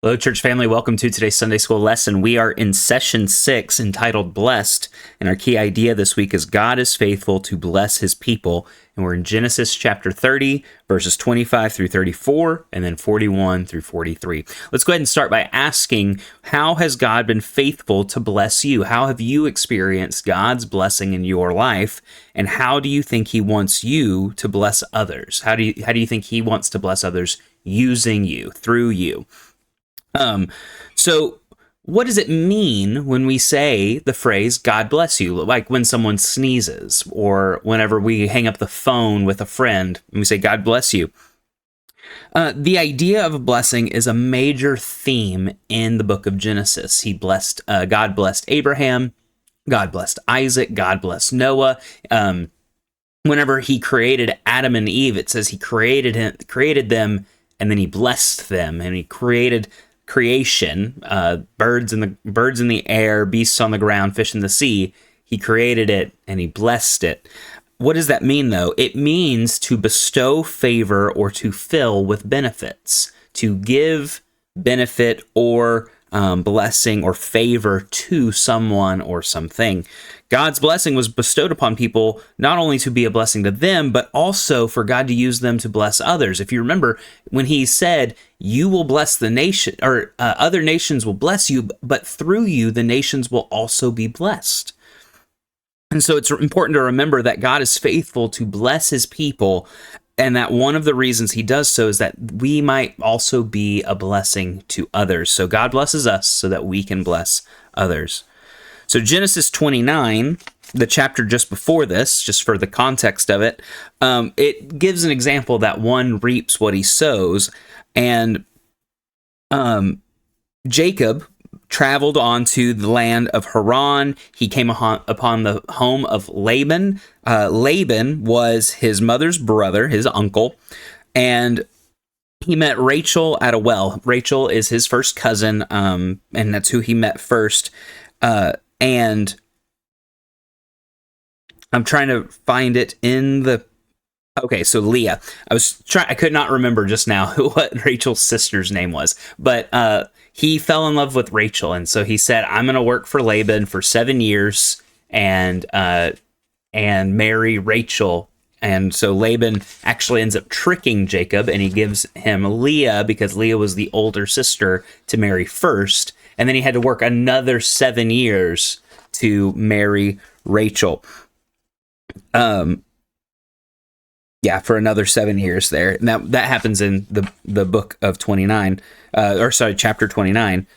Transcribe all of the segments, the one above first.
Hello, church family. Welcome to today's Sunday school lesson. We are in session 6 entitled Blessed, and our key idea this week is God is faithful to bless his people. And we're in Genesis chapter 30, verses 25 through 34, and then 41 through 43. Let's go ahead and start by asking, how has God been faithful to bless you? How have you experienced God's blessing in your life? And how do you think he wants you to bless others? How do you think he wants to bless others using you, through you? So what does it mean when we say the phrase, God bless you? Like when someone sneezes or whenever we hang up the phone with a friend and we say, God bless you. The idea of a blessing is a major theme in the book of Genesis. God blessed Abraham, God blessed Isaac, God blessed Noah. Whenever he created Adam and Eve, it says he created them, and then he blessed them, and he created creation, birds in the air, beasts on the ground, fish in the sea. He created it and he blessed it. What does that mean, though? It means to bestow favor or to fill with benefits, to give benefit or blessing or favor to someone or something. God's blessing was bestowed upon people not only to be a blessing to them, but also for God to use them to bless others. If you remember, when he said, you will bless the nation, or other nations will bless you, but through you, the nations will also be blessed. And so it's important to remember that God is faithful to bless his people, and that one of the reasons he does so is that we might also be a blessing to others. So God blesses us so that we can bless others. So Genesis 29, the chapter just before this, just for the context of it, it gives an example that one reaps what he sows. And Jacob traveled on to the land of Haran. He came upon the home of Laban. Laban was his mother's brother, his uncle, and he met Rachel at a well. Rachel is his first cousin, and that's who he met first. And I'm trying to find it in the... Okay, so Leah. I could not remember just now what Rachel's sister's name was, but he fell in love with Rachel, and so he said, I'm going to work for Laban for 7 years and marry Rachel. And so Laban actually ends up tricking Jacob, and he gives him Leah because Leah was the older sister to marry first. And then he had to work another 7 years to marry Rachel. For another 7 years there. And that happens in the book of 29, chapter 29.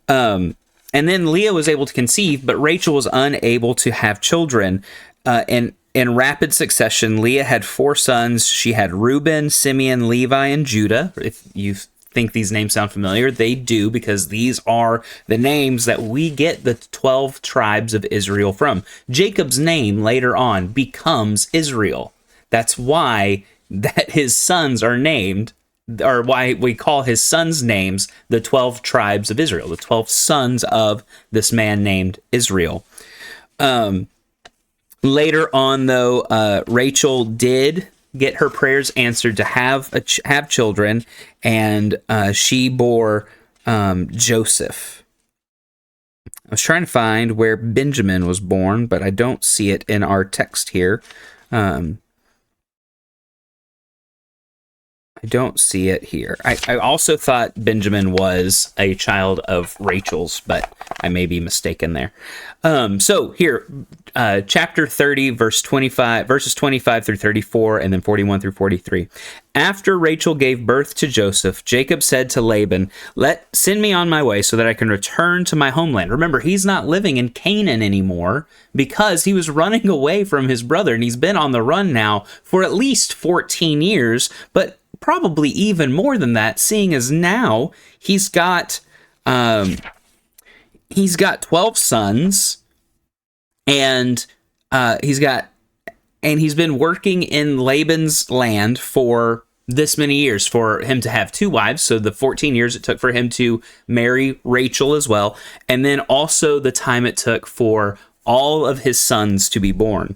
And then Leah was able to conceive, but Rachel was unable to have children. And in rapid succession, Leah had 4 sons. She had Reuben, Simeon, Levi, and Judah. If you think these names sound familiar, they do, because these are the names that we get the 12 tribes of Israel from. Jacob's name later on becomes Israel. That's why that his sons are named, or why we call his sons' names the 12 tribes of Israel, the 12 sons of this man named Israel. Later on, though, Rachel did get her prayers answered to have children, and she bore Joseph. I was trying to find where Benjamin was born, but I don't see it in our text here. I don't see it here. I also thought Benjamin was a child of Rachel's, but I may be mistaken there. So here, chapter 30, verses 25 through 34, and then 41 through 43. After Rachel gave birth to Joseph, Jacob said to Laban, send me on my way so that I can return to my homeland. Remember, he's not living in Canaan anymore because he was running away from his brother, and he's been on the run now for at least 14 years, but probably even more than that, seeing as now he's got 12 sons, and he's been working in Laban's land for this many years for him to have 2 wives. So the 14 years it took for him to marry Rachel as well, and then also the time it took for all of his sons to be born.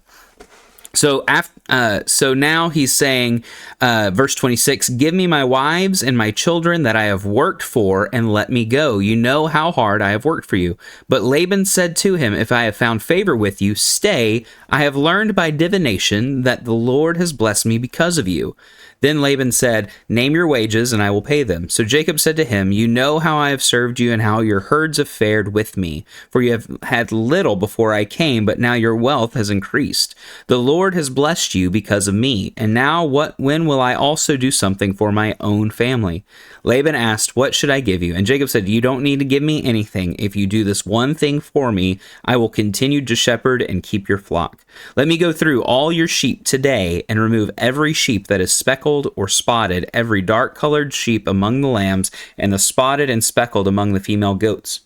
So now he's saying, verse 26, give me my wives and my children that I have worked for, and let me go. You know how hard I have worked for you. But Laban said to him, if I have found favor with you, stay. I have learned by divination that the Lord has blessed me because of you. Then Laban said, name your wages, and I will pay them. So Jacob said to him, you know how I have served you and how your herds have fared with me. For you have had little before I came, but now your wealth has increased. The Lord has blessed you because of me. And now when will I also do something for my own family? Laban asked, what should I give you? And Jacob said, you don't need to give me anything. If you do this one thing for me, I will continue to shepherd and keep your flock. Let me go through all your sheep today and remove every sheep that is speckled or spotted, every dark-colored sheep among the lambs, and the spotted and speckled among the female goats.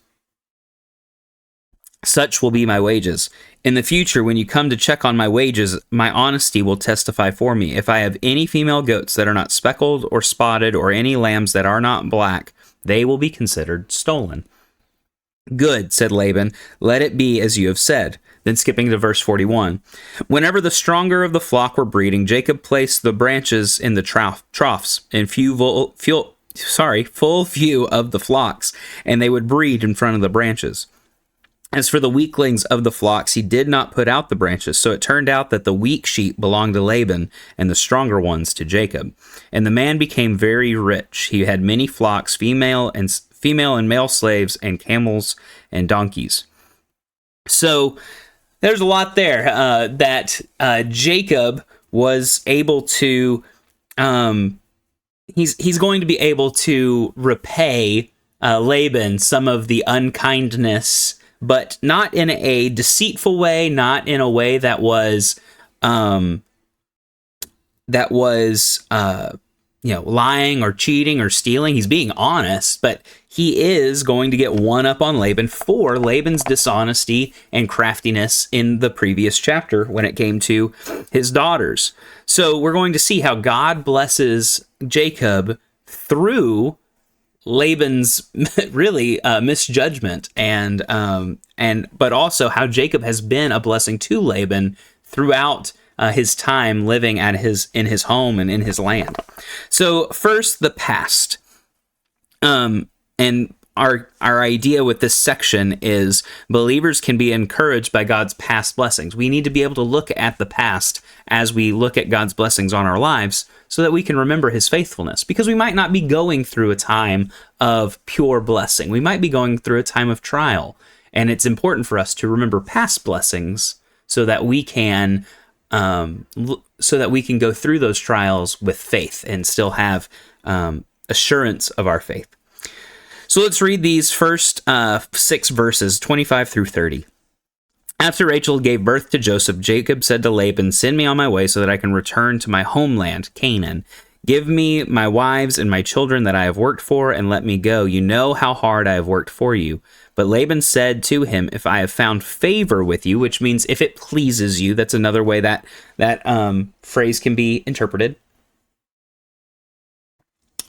Such will be my wages. In the future, when you come to check on my wages, my honesty will testify for me. If I have any female goats that are not speckled or spotted, or any lambs that are not black, they will be considered stolen. Good, said Laban. Let it be as you have said. Then skipping to verse 41. Whenever the stronger of the flock were breeding, Jacob placed the branches in the troughs in full view of the flocks, and they would breed in front of the branches. As for the weaklings of the flocks, he did not put out the branches. So it turned out that the weak sheep belonged to Laban, and the stronger ones to Jacob. And the man became very rich. He had many flocks, female and male slaves, and camels and donkeys. So there's a lot there that Jacob was able to. He's going to be able to repay Laban some of the unkindness, but not in a deceitful way, not in a way that was lying or cheating or stealing. He's being honest, but he is going to get one up on Laban for Laban's dishonesty and craftiness in the previous chapter when it came to his daughters. So we're going to see how God blesses Jacob through Laban's really misjudgment, but also how Jacob has been a blessing to Laban throughout his time living in his home and in his land. So first, the past. And our idea with this section is believers can be encouraged by God's past blessings. We need to be able to look at the past as we look at God's blessings on our lives so that we can remember his faithfulness, because we might not be going through a time of pure blessing. We might be going through a time of trial, and it's important for us to remember past blessings so that we can go through those trials with faith and still have assurance of our faith. So let's read these first 6 verses, 25 through 30. After Rachel gave birth to Joseph, Jacob said to Laban, send me on my way so that I can return to my homeland, Canaan. Give me my wives and my children that I have worked for, and let me go. You know how hard I have worked for you. But Laban said to him, if I have found favor with you, which means if it pleases you, that's another way that phrase can be interpreted.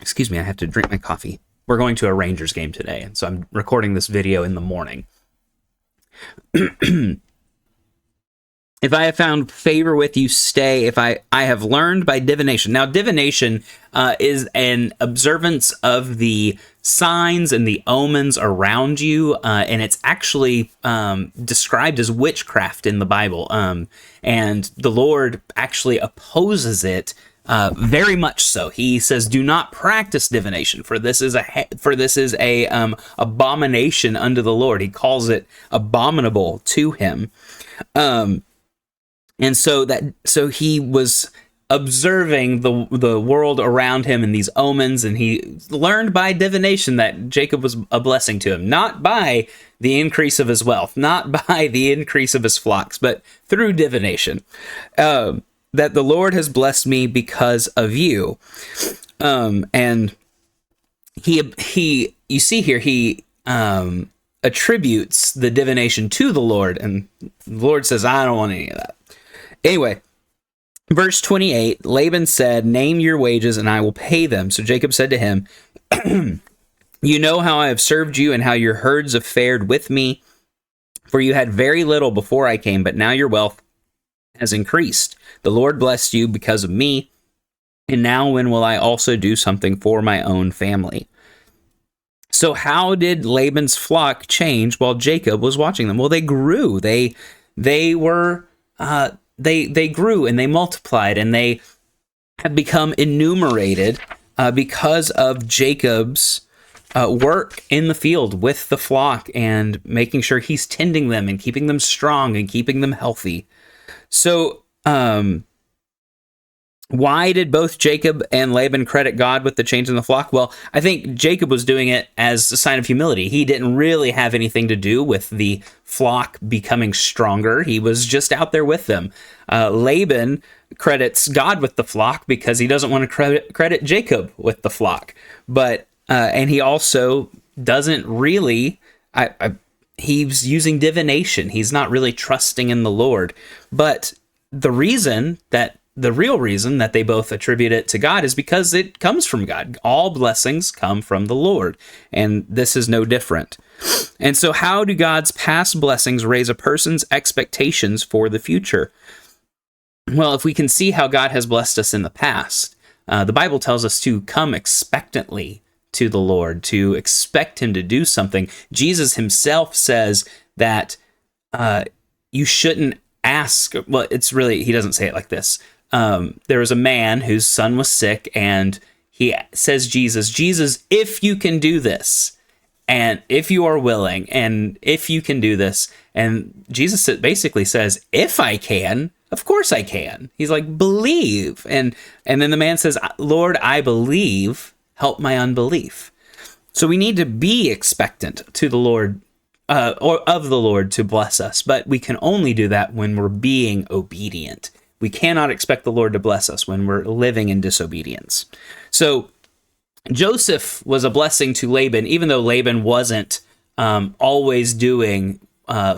Excuse me, I have to drink my coffee. We're going to a Rangers game today, and so I'm recording this video in the morning. If I have found favor with you, stay. If I have learned by divination. Now, divination is an observance of the signs and the omens around you, and it's actually described as witchcraft in the Bible. And the Lord actually opposes it very much so. He says, "Do not practice divination, for this is a abomination unto the Lord." He calls it abominable to him. And so he was observing the world around him and these omens, and he learned by divination that Jacob was a blessing to him, not by the increase of his wealth, not by the increase of his flocks, but through divination. That the Lord has blessed me because of you. And he you see here, he attributes the divination to the Lord, and the Lord says, I don't want any of that. Anyway, verse 28, Laban said, name your wages and I will pay them. So Jacob said to him, you know how I have served you and how your herds have fared with me, for you had very little before I came, but now your wealth has increased. The Lord blessed you because of me. And now when will I also do something for my own family? So how did Laban's flock change while Jacob was watching them? Well, they grew. They grew and they multiplied, and they have become enumerated because of Jacob's work in the field with the flock and making sure he's tending them and keeping them strong and keeping them healthy. So, why did both Jacob and Laban credit God with the change in the flock? Well, I think Jacob was doing it as a sign of humility. He didn't really have anything to do with the flock becoming stronger. He was just out there with them. Laban credits God with the flock because he doesn't want to credit Jacob with the flock. But and he also doesn't really. He's using divination. He's not really trusting in the Lord. But the real reason that they both attribute it to God is because it comes from God. All blessings come from the Lord, and this is no different. And so how do God's past blessings raise a person's expectations for the future? Well, if we can see how God has blessed us in the past, the Bible tells us to come expectantly to the Lord, to expect him to do something. Jesus himself says that you shouldn't ask. Well, it's really, he doesn't say it like this. There was a man whose son was sick, and he says, Jesus, if you can do this, and if you are willing, and if you can do this, and Jesus basically says, if I can, of course I can. He's like, believe. And then the man says, Lord, I believe, help my unbelief. So we need to be expectant to the Lord, or of the Lord to bless us, but we can only do that when we're being obedient. We cannot expect the Lord to bless us when we're living in disobedience. So Joseph was a blessing to Laban, even though Laban wasn't always doing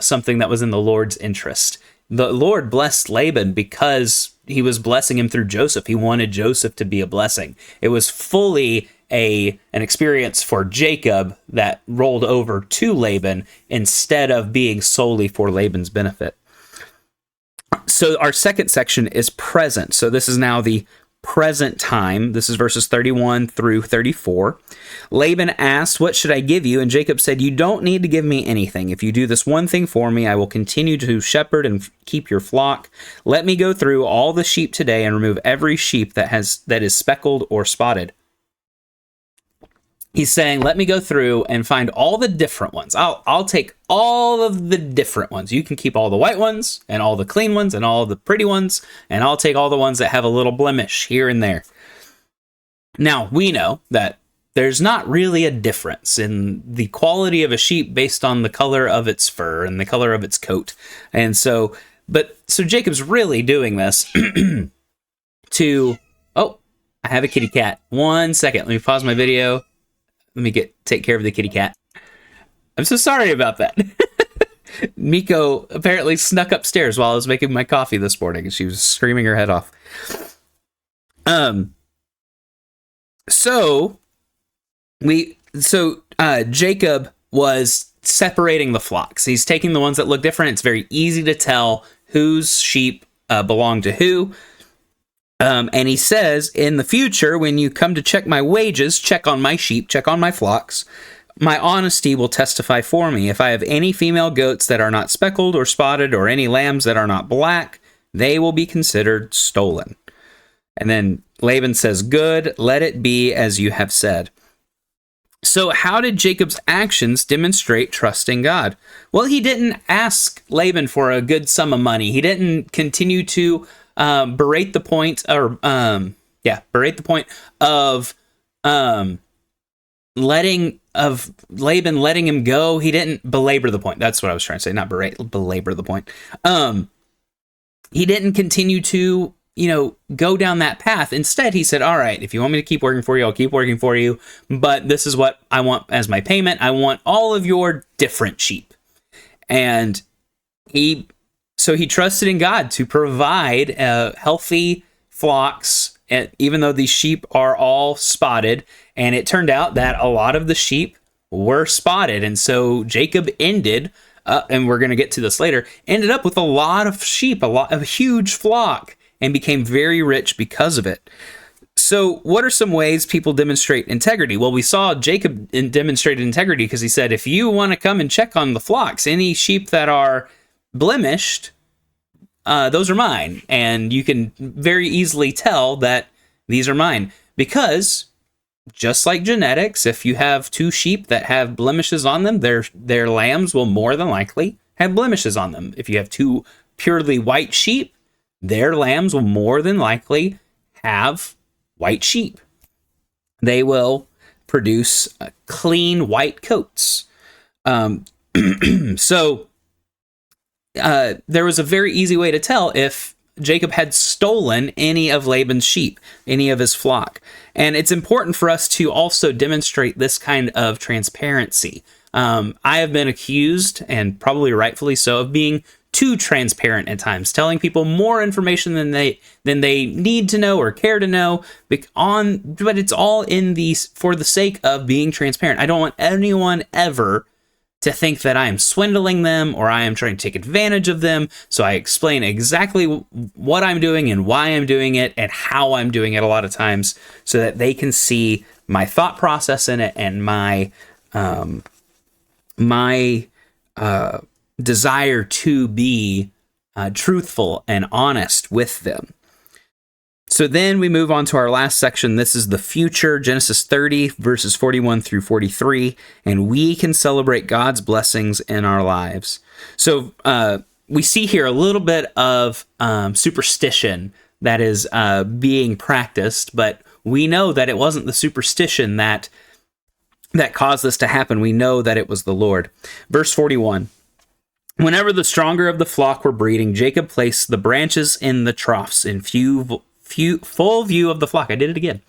something that was in the Lord's interest. The Lord blessed Laban because he was blessing him through Joseph. He wanted Joseph to be a blessing. It was fully an experience for Jacob that rolled over to Laban instead of being solely for Laban's benefit. So our second section is present. So this is now the present time. This is verses 31 through 34. Laban asked, what should I give you? And Jacob said, you don't need to give me anything. If you do this one thing for me, I will continue to shepherd and keep your flock. Let me go through all the sheep today and remove every sheep that is speckled or spotted. He's saying, let me go through and find all the different ones. I'll take all of the different ones. You can keep all the white ones and all the clean ones and all the pretty ones, and I'll take all the ones that have a little blemish here and there. Now, we know that there's not really a difference in the quality of a sheep based on the color of its fur and the color of its coat. And so Jacob's really doing this to, I have a kitty cat. 1 second. Let me pause my video. Let me take care of the kitty cat. I'm so sorry about that. Miko apparently snuck upstairs while I was making my coffee this morning, and she was screaming her head off. Jacob was separating the flocks. He's taking the ones that look different. It's very easy to tell whose sheep belong to who. And he says, in the future, when you come to check my wages, check on my sheep, check on my flocks. My honesty will testify for me. If I have any female goats that are not speckled or spotted, or any lambs that are not black, they will be considered stolen. And then Laban says, good, let it be as you have said. So how did Jacob's actions demonstrate trusting God? Well, he didn't ask Laban for a good sum of money. He didn't continue to berate the point of Laban letting him go. He didn't belabor the point. That's what I was trying to say, not belabor the point. He didn't continue to, go down that path. Instead, he said, all right, if you want me to keep working for you, I'll keep working for you. But this is what I want as my payment. I want all of your different sheep. And he trusted in God to provide healthy flocks, even though these sheep are all spotted. And it turned out that a lot of the sheep were spotted. And so Jacob ended and we're going to get to this later, ended up with a lot of sheep, a huge flock, and became very rich because of it. So what are some ways people demonstrate integrity? Well, we saw Jacob demonstrated integrity because he said, if you want to come and check on the flocks, any sheep that are blemished, those are mine. And you can very easily tell that these are mine. Because just like genetics, if you have two sheep that have blemishes on them, their lambs will more than likely have blemishes on them. If you have two purely white sheep, their lambs will more than likely have white sheep. They will produce clean white coats. So there was a very easy way to tell if Jacob had stolen any of Laban's sheep, any of his flock. And it's important for us to also demonstrate this kind of transparency. I have been accused, and probably rightfully so, of being too transparent at times, telling people more information than they need to know or care to know. But it's all for the sake of being transparent. I don't want anyone ever to think that I am swindling them or I am trying to take advantage of them. So I explain exactly what I'm doing and why I'm doing it and how I'm doing it a lot of times, so that they can see my thought process in it and my desire to be truthful and honest with them. So then we move on to our last section. This is the future, Genesis 30, verses 41 through 43, and we can celebrate God's blessings in our lives. So we see here a little bit of superstition that is being practiced, but we know that it wasn't the superstition that caused this to happen. We know that it was the Lord. Verse 41. Whenever the stronger of the flock were breeding, Jacob placed the branches in the troughs in full view of the flock. I did it again.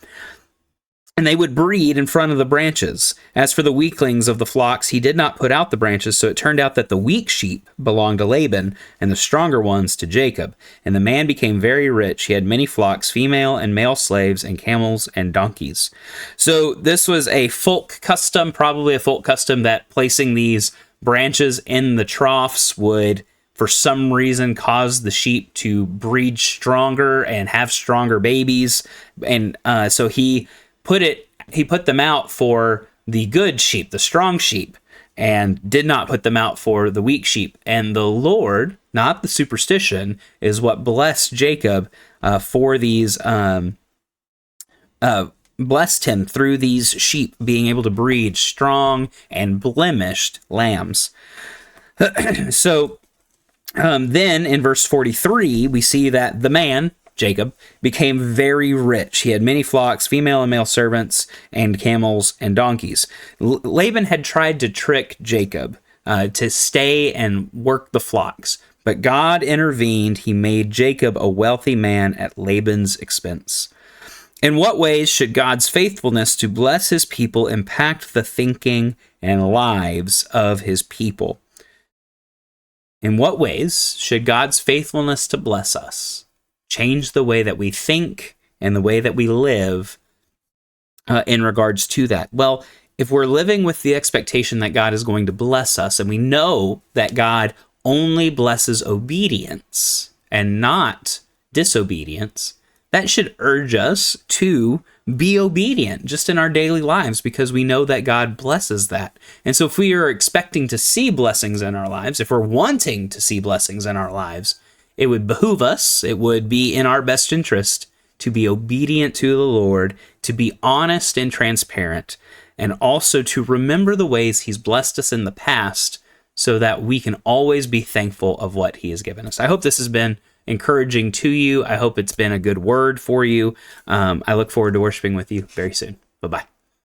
And they would breed in front of the branches. As for the weaklings of the flocks, he did not put out the branches, so it turned out that the weak sheep belonged to Laban, and the stronger ones to Jacob. And the man became very rich. He had many flocks, female and male slaves, and camels and donkeys. So this was a folk custom, probably a folk custom, that placing these branches in the troughs would, for some reason, cause the sheep to breed stronger and have stronger babies. And so he put them out for the good sheep, the strong sheep, and did not put them out for the weak sheep. And the Lord, not the superstition, is what blessed Jacob for these blessed him through these sheep being able to breed strong and blemished lambs. So then in verse 43, we see that the man, Jacob, became very rich. He had many flocks, female and male servants, and camels and donkeys. Laban had tried to trick Jacob to stay and work the flocks, but God intervened. He made Jacob a wealthy man at Laban's expense. In what ways should God's faithfulness to bless his people impact the thinking and lives of his people? In what ways should God's faithfulness to bless us change the way that we think and the way that we live in regards to that? Well, if we're living with the expectation that God is going to bless us, and we know that God only blesses obedience and not disobedience, that should urge us to be obedient just in our daily lives, because we know that God blesses that. And so if we are expecting to see blessings in our lives, if we're wanting to see blessings in our lives, it would behoove us, it would be in our best interest to be obedient to the Lord, to be honest and transparent, and also to remember the ways he's blessed us in the past so that we can always be thankful of what he has given us. I hope this has been encouraging to you. I hope it's been a good word for you. I look forward to worshiping with you very soon. Bye-bye.